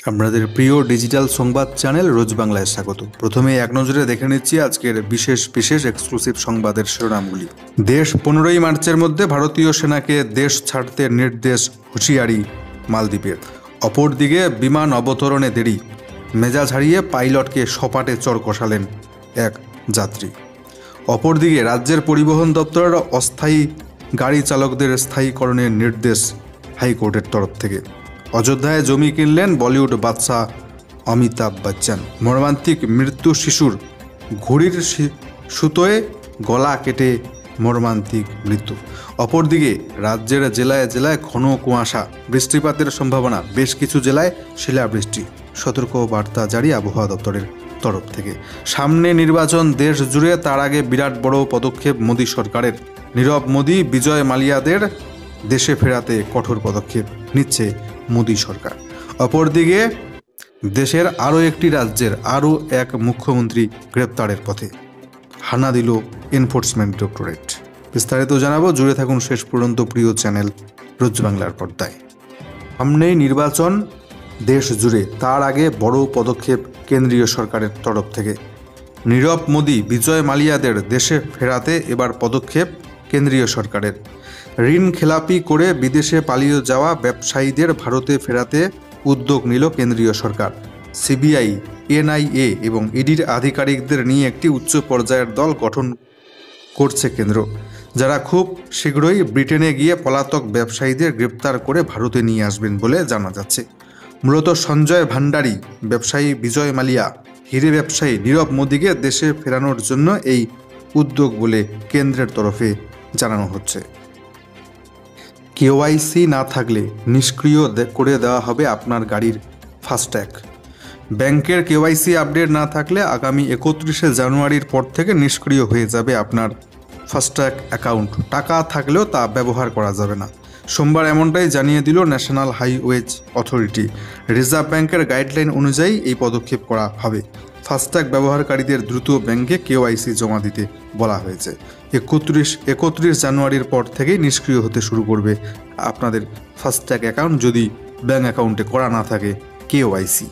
আপনাদের প্রিয় ডিজিটাল সংবাদ চ্যানেল রোজ বাংলায় স্বাগত। প্রথমে এক নজরে দেখে নিচ্ছি আজকের বিশেষ এক্সক্লুসিভ সংবাদের শিরোনামগুলি। দেশ 15ই মার্চের মধ্যে ভারতীয় সেনাকে দেশ ছাড়তে নির্দেশ, হুঁশিয়ারি মালদ্বীপের। অপরদিকে বিমান অবতরণে দেরি, মেজাজ হারিয়ে পাইলটকে সপাটে চড় কষালেন এক যাত্রী। অপরদিকে রাজ্যের পরিবহন দপ্তরের অস্থায়ী গাড়ি চালকদের স্থায়ীকরণের নির্দেশ হাইকোর্টের তরফ থেকে। অযোধ্যায় জমি কিনলেন বলিউড বাদশা অমিতাভ বচ্চন। মর্মান্তিক মৃত্যু শিশুর, ঘুড়ির সুতোয় গলা কেটে মর্মান্তিক মৃত্যু। অপরদিকে রাজ্যের জেলায় জেলায় ঘন কুয়াশা, বৃষ্টিপাতের সম্ভাবনা, বেশ কিছু জেলায় শিলাবৃষ্টি। সতর্ক বার্তা জারি আবহাওয়া দপ্তরের তরফ থেকে। সামনে নির্বাচন দেশ জুড়ে, তার আগে বিরাট বড় পদক্ষেপ মোদী সরকারের। নীরব মোদী, বিজয় মালিয়াদের দেশে ফেরাতে কঠোর পদক্ষেপ নিচ্ছে মোদী সরকার। অপরদিকে দেশের আরও একটি রাজ্যের আরও এক মুখ্যমন্ত্রী গ্রেপ্তারের পথে, হানা দিল এনফোর্সমেন্ট ডিরেক্টরেট। বিস্তারিত জানাবো, জুড়ে থাকুন শেষ পর্যন্ত প্রিয় চ্যানেল রোজ বাংলার পর্দায়। সামনেই নির্বাচন দেশ জুড়ে, তার আগে বড় পদক্ষেপ কেন্দ্রীয় সরকারের তরফ থেকে। নীরব মোদী, বিজয় মালিয়াদের দেশে ফেরাতে এবার পদক্ষেপ কেন্দ্রীয় সরকারের। ঋণ খেলাপি করে বিদেশে পালিয়ে যাওয়া ব্যবসায়ীদের ভারতে ফেরাতে উদ্যোগ নিল কেন্দ্রীয় সরকার। সিবিআই, এনআইএ এবং ইডির আধিকারিকদের নিয়ে একটি উচ্চ পর্যায়ের দল গঠন করছে কেন্দ্র, যারা খুব শীঘ্রই ব্রিটেনে গিয়ে পলাতক ব্যবসায়ীদের গ্রেপ্তার করে ভারতে নিয়ে আসবেন বলে জানা যাচ্ছে। মূলত সঞ্জয় ভান্ডারী, ব্যবসায়ী বিজয় মালিয়া, হিরে ব্যবসায়ী নীরব মোদীকে দেশে ফেরানোর জন্য এই উদ্যোগ বলে কেন্দ্রের তরফে জানানো হচ্ছে। কেওয়াইসি না থাকলে নিষ্ক্রিয় করে দেওয়া হবে আপনার গাড়ির ফাস্ট্যাগ। ব্যাংকের কেওয়াইসি আপডেট না থাকলে আগামী 31শে জানুয়ারির পর থেকে নিষ্ক্রিয় হয়ে যাবে আপনার ফাস্ট্যাগ অ্যাকাউন্ট। টাকা থাকলেও তা ব্যবহার করা যাবে না। সোমবার এমনটাই জানিয়ে দিল ন্যাশনাল হাইওয়েজ অথরিটি। রিজার্ভ ব্যাংকের গাইডলাইন অনুযায়ী এই পদক্ষেপ করা হবে। ফাস্ট্যাগ ব্যবহারকারীদের দ্রুত ব্যাংকে কেওয়াইসি জমা দিতে বলা হয়েছে। 31 জানুয়ারির পর থেকেই নিষ্ক্রিয় হতে শুরু করবে আপনাদের ফাস্ট্যাগ অ্যাকাউন্ট, যদি ব্যাংক অ্যাকাউন্টে করা না থাকে কেওয়াইসি।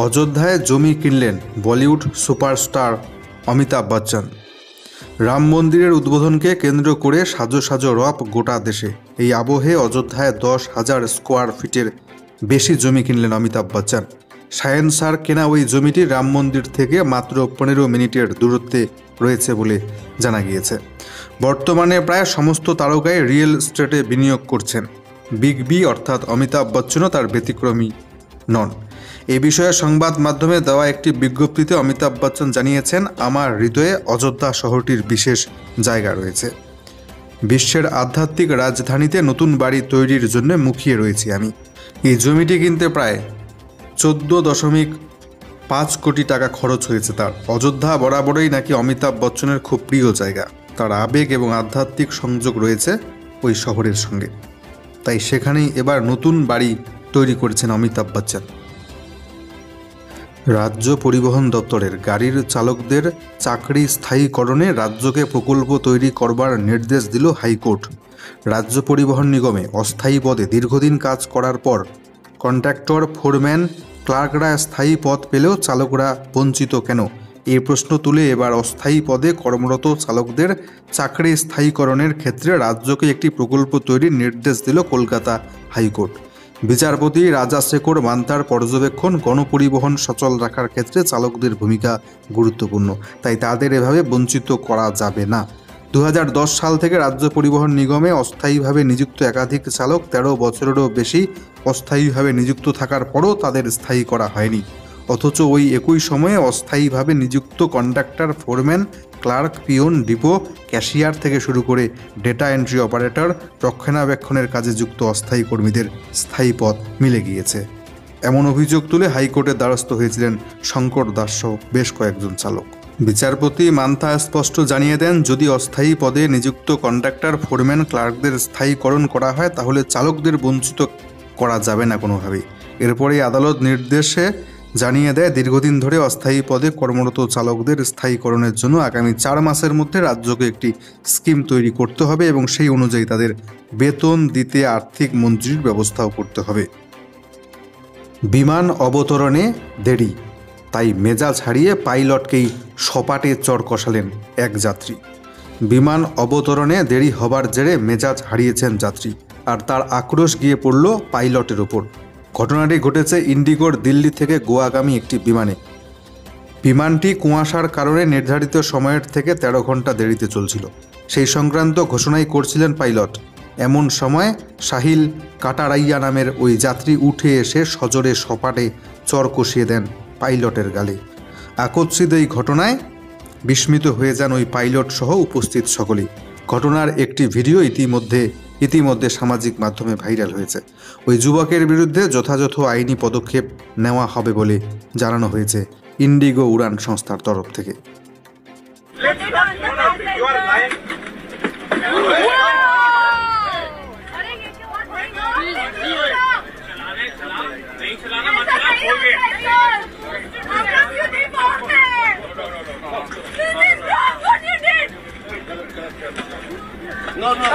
অযোধ্যায় জমি কিনলেন বলিউড সুপারস্টার অমিতাভ বচ্চন। রাম মন্দিরের উদ্বোধনকে কেন্দ্র করে সাজো সাজো রব গোটা দেশে। এই আবহে অযোধ্যায় 10,000 স্কোয়ার ফিটের বেশি জমি কিনলেন অমিতাভ বচ্চন। শাহেনশার কেনা ওই জমিটি রাম মন্দির থেকে মাত্র 15 মিনিটের দূরত্বে রয়েছে বলে জানা গিয়েছে। বর্তমানে প্রায় সমস্ত তারকাই রিয়েল এস্টেটে বিনিয়োগ করছেন। বিগ বি অর্থাৎ অমিতাভ বচ্চনও তার ব্যতিক্রমী নন। এ বিষয়ে সংবাদ মাধ্যমে দেওয়া একটি বিজ্ঞপ্তিতে অমিতাভ বচ্চন জানিয়েছেন, আমার হৃদয়ে অযোধ্যা শহরটির বিশেষ জায়গা রয়েছে। বিশ্বের আধ্যাত্মিক রাজধানীতে নতুন বাড়ি তৈরির জন্য মুখিয়ে রয়েছি আমি। এই জমিটি কিনতে প্রায় 14.5 কোটি টাকা খরচ হয়েছে তার। অযোধ্যা বরাবরই নাকি অমিতাভ বচ্চনের খুব প্রিয় জায়গা। তার আবেগ এবং আধ্যাত্মিক সংযোগ রয়েছে ওই শহরের সঙ্গে, তাই সেখানেই এবার নতুন বাড়ি তৈরি করেছেন অমিতাভ বচ্চন। রাজ্য পরিবহন দপ্তরের গাড়ির চালকদের চাকরি স্থায়ীকরণে রাজ্যকে প্রকল্প তৈরি করবার নির্দেশ দিল হাইকোর্ট। রাজ্য পরিবহন নিগমে অস্থায়ী পদে দীর্ঘদিন কাজ করার পর কন্ট্রাক্টর, ফোরম্যান, ক্লার্করা স্থায়ী পদ পেলেও চালকরা বঞ্চিত কেন, এই প্রশ্ন তুলে এবার অস্থায়ী পদে কর্মরত চালকদের চাকরি স্থায়ীকরণের ক্ষেত্রে রাজ্যকে একটি প্রকল্প তৈরির নির্দেশ দিল কলকাতা হাইকোর্ট। বিচারপতি রাজাশেখর মান্তার পর্যবেক্ষণ, গণপরিবহন সচল রাখার ক্ষেত্রে চালকদের ভূমিকা গুরুত্বপূর্ণ, তাই তাদের এভাবে বঞ্চিত করা যাবে না। 2010 সাল থেকে রাজ্য পরিবহন নিগমে অস্থায়ীভাবে নিযুক্ত একাধিক চালক 13 বছরেরও বেশি অস্থায়ীভাবে নিযুক্ত থাকার পরও তাদের স্থায়ী করা হয়নি। অথচ ওই একই সময়ে অস্থায়ীভাবে নিযুক্ত conductor, foreman, clerk, peon, depot cashier থেকে শুরু করে ডেটা এন্ট্রি অপারেটর, রক্ষণাবেক্ষণের কাজে যুক্ত অস্থায়ী কর্মীদের স্থায়ী পদ মিলে গিয়েছে। এমন অভিযোগ তুলে হাইকোর্টের দ্বারস্থ হয়েছিলেন শঙ্কর দাস সহ বেশ কয়েকজন চালক। বিচারপতি মান্থা স্পষ্ট জানিয়ে দেন, যদি অস্থায়ী পদে নিযুক্ত কন্ডাক্টর, ফোরম্যান, ক্লার্কদের স্থায়ীকরণ করা হয় তাহলে চালকদের বঞ্চিত করা যাবে না কোনোভাবেই। এরপরেই আদালত নির্দেশে জানিয়ে দেয়, দীর্ঘদিন ধরে অস্থায়ী পদে কর্মরত চালকদের স্থায়ীকরণের জন্য আগামী 4 মাসের মধ্যে রাজ্যকে একটি স্কিম তৈরি করতে হবে এবং সেই অনুযায়ী তাদের বেতন দিতে আর্থিক মঞ্জুরির ব্যবস্থাও করতে হবে। বিমান অবতরণে দেরি, তাই মেজাজ হারিয়ে পাইলটকেই সপাটে চড় কষালেন এক যাত্রী। বিমান অবতরণে দেরি হবার জেরে মেজাজ হারিয়েছেন যাত্রী, আর তার আক্রোশ গিয়ে পড়ল পাইলটের ওপর। ঘটনাটি ঘটেছে ইন্ডিগোর দিল্লি থেকে গোয়াগামী একটি বিমানে। বিমানটি কুয়াশার কারণে নির্ধারিত সময়ের থেকে 13 ঘন্টা দেরিতে চলছিল। সেই সংক্রান্ত ঘোষণাই করছিলেন পাইলট। এমন সময় সাহিল কাটারাইয়া নামের ওই যাত্রী উঠে এসে সজোরে সপাটে চর কষিয়ে দেন পাইলটের গালে। আকস্মিক এই ঘটনায় বিস্মিত হয়ে যান ওই পাইলট সহ উপস্থিত সকলেই। ঘটনার একটি ভিডিও ইতিমধ্যে সামাজিক মাধ্যমে ভাইরাল হয়েছে। ওই যুবকের বিরুদ্ধে যথাযথ আইনি পদক্ষেপ নেওয়া হবে বলে জানানো হয়েছে ইন্ডিগো উড়ান সংস্থার তরফ থেকে।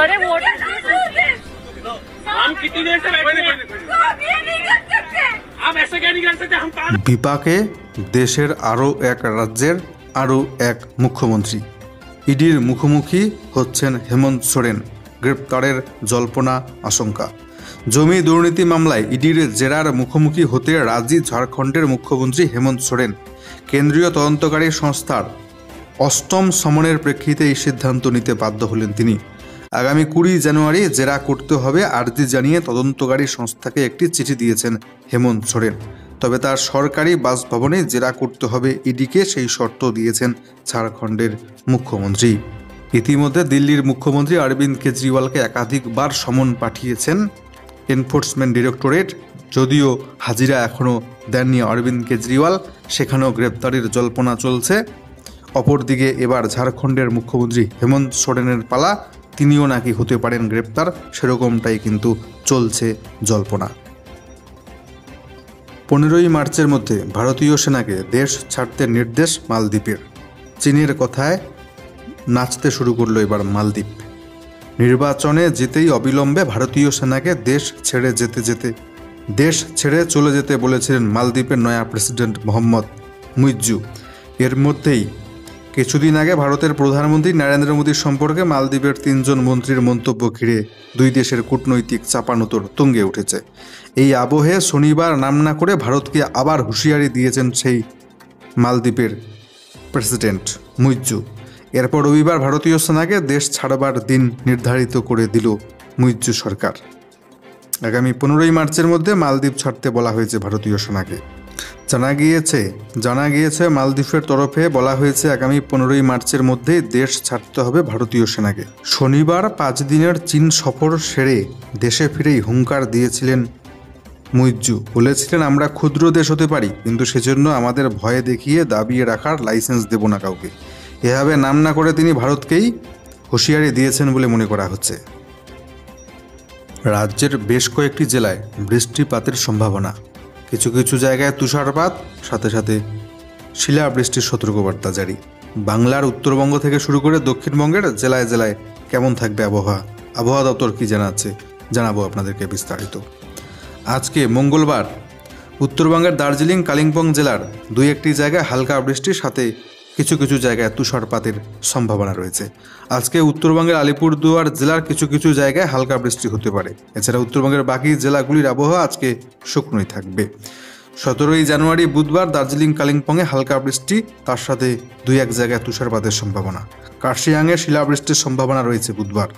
अरे हम कितनी देर से बैठे हैं? आप ऐसे क्या नहीं कर सकते? हम বিপাকে দেশের আরও এক রাজ্যের আরও এক মুখ্যমন্ত্রী। ইডির মুখোমুখি হচ্ছেন হেমন্ত সোরেন। গ্রেপ্তারের জল্পনা আশঙ্কা। জমি দুর্নীতি মামলায় ইডির জেরার মুখোমুখি হতে রাজি ঝাড়খণ্ডের মুখ্যমন্ত্রী হেমন্ত সোরেন। কেন্দ্রীয় তদন্তকারী সংস্থার 8ম সমনের প্রেক্ষিতে এই সিদ্ধান্ত নিতে বাধ্য হলেন তিনি। আগামী 20 জানুয়ারি জেরা করতে হবে আর্জি জানিয়ে তদন্তকারী সংস্থাকে একটি চিঠি দিয়েছেন হেমন্ত সোরেন। তবে তার সরকারি বাসভবনে জেরা করতে হবে ইডিকে, সেই শর্ত দিয়েছেন ঝাড়খণ্ডের মুখ্যমন্ত্রী। ইতিমধ্যে দিল্লির মুখ্যমন্ত্রী অরবিন্দ কেজরিওয়ালকে একাধিকবার সমন পাঠিয়েছেন এনফোর্সমেন্ট ডিরেক্টরেট। যদিও হাজিরা এখনও দেননি অরবিন্দ কেজরিওয়াল, সেখানেও গ্রেপ্তারের জল্পনা চলছে। অপরদিকে এবার ঝাড়খণ্ডের মুখ্যমন্ত্রী হেমন্ত সোরেনের পালা, তিনিও নাকি হতে পারেন গ্রেপ্তার, সেরকমটাই কিন্তু চলছে জল্পনা। 15ই মার্চের মধ্যে ভারতীয় সেনাকে দেশ ছাড়তে নির্দেশ মালদ্বীপের। চীনের কথায় নাচতে শুরু করলো এবার মালদ্বীপ। নির্বাচনে জিতেই অবিলম্বে ভারতীয় সেনাকে দেশ ছেড়ে চলে যেতে বলেছিলেন মালদ্বীপের নয়া প্রেসিডেন্ট মোহাম্মদ মুইজ্জু। এর মধ্যেই কিছুদিন আগে ভারতের প্রধানমন্ত্রী নরেন্দ্র মোদীর সম্পর্কে মালদ্বীপের 3 জন মন্ত্রীর মন্তব্য ঘিরে দুই দেশের কূটনৈতিক চাপানোতর তুঙ্গে উঠেছে। এই আবহে শনিবার নাম না করে ভারতকে আবার হুঁশিয়ারি দিয়েছেন সেই মালদ্বীপের প্রেসিডেন্ট মুইজ্জু। এরপর রবিবার ভারতীয় সেনাকে দেশ ছাড়বার দিন নির্ধারিত করে দিল মুইজ্জু সরকার। আগামী 15ই মার্চের মধ্যে মালদ্বীপ ছাড়তে বলা হয়েছে ভারতীয় সেনাকে। জানা গিয়েছে মালদ্বীপের তরফে বলা হয়েছে আগামী 15ই মার্চের মধ্যে দেশ ছাড়তে হবে ভারতীয় সেনাকে। শনিবার 5 দিনের চীন সফর সেরে দেশে ফিরেই হুঙ্কার দিয়েছিলেন মুইজ্জু। বলেছিলেন, আমরা ক্ষুদ্র দেশ হতে পারি, কিন্তু সেজন্য আমাদের ভয়ে দেখিয়ে দাবিয়ে রাখার লাইসেন্স দেব না কাউকে। এভাবে নাম না করে তিনি ভারতকেই হুঁশিয়ারি দিয়েছেন বলে মনে করা হচ্ছে। রাজ্যের বেশ কয়েকটি জেলায় বৃষ্টিপাতের সম্ভাবনা। কিছু কিছু জায়গায় তুষারপাত, সাথে সাথে শিলাবৃষ্টির সতর্কবার্তা জারি। বাংলার উত্তরবঙ্গ থেকে শুরু করে দক্ষিণবঙ্গের জেলায় জেলায় কেমন থাকবে আবহাওয়া দপ্তর কি জানাচ্ছে জানাবো আপনাদেরকে বিস্তারিত। আজকে মঙ্গলবার উত্তরবঙ্গের দার্জিলিং, কালিম্পং জেলার 2-1টি জায়গায় হালকা বৃষ্টির সাথে কিছু কিছু জায়গায় তুষারপাতের সম্ভাবনা রয়েছে। আজকে উত্তরবঙ্গের আলিপুরদুয়ার জেলার কিছু কিছু জায়গায় হালকা বৃষ্টি হতে পারে। এছাড়া উত্তরবঙ্গের বাকি জেলাগুলির আবহাওয়া আজকে শুকনোই থাকবে। 17ই জানুয়ারি বুধবার দার্জিলিং, কালিম্পংয়ে হালকা বৃষ্টি, তার সাথে 2-1 জায়গায় তুষারপাতের সম্ভাবনা। কার্শিয়াংয়ে শিলাবৃষ্টির সম্ভাবনা রয়েছে বুধবার।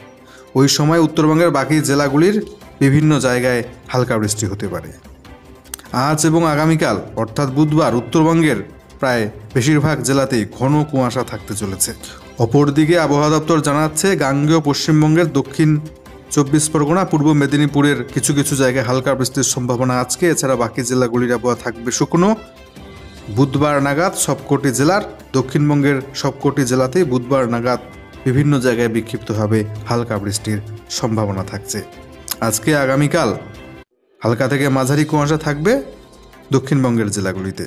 ওই সময় উত্তরবঙ্গের বাকি জেলাগুলির বিভিন্ন জায়গায় হালকা বৃষ্টি হতে পারে। আজ এবং আগামীকাল অর্থাৎ বুধবার উত্তরবঙ্গের প্রায় বেশিরভাগ জেলাতেই ঘন কুয়াশা থাকতে চলেছে। অপরদিকে আবহাওয়া দপ্তর জানাচ্ছে গাঙ্গেয় পশ্চিমবঙ্গের দক্ষিণ 24 পরগনা, পূর্ব মেদিনীপুরের কিছু কিছু জায়গায় হালকা বৃষ্টির সম্ভাবনা আজকে। এছাড়া বাকি জেলাগুলির আবহাওয়া থাকবে শুকনো। বুধবার নাগাদ সবকটি জেলার, দক্ষিণবঙ্গের সবকটি জেলাতেই বুধবার নাগাদ বিভিন্ন জায়গায় বিক্ষিপ্তভাবে হালকা বৃষ্টির সম্ভাবনা থাকছে। আজকে আগামীকাল হালকা থেকে মাঝারি কুয়াশা থাকবে দক্ষিণবঙ্গের জেলাগুলিতে।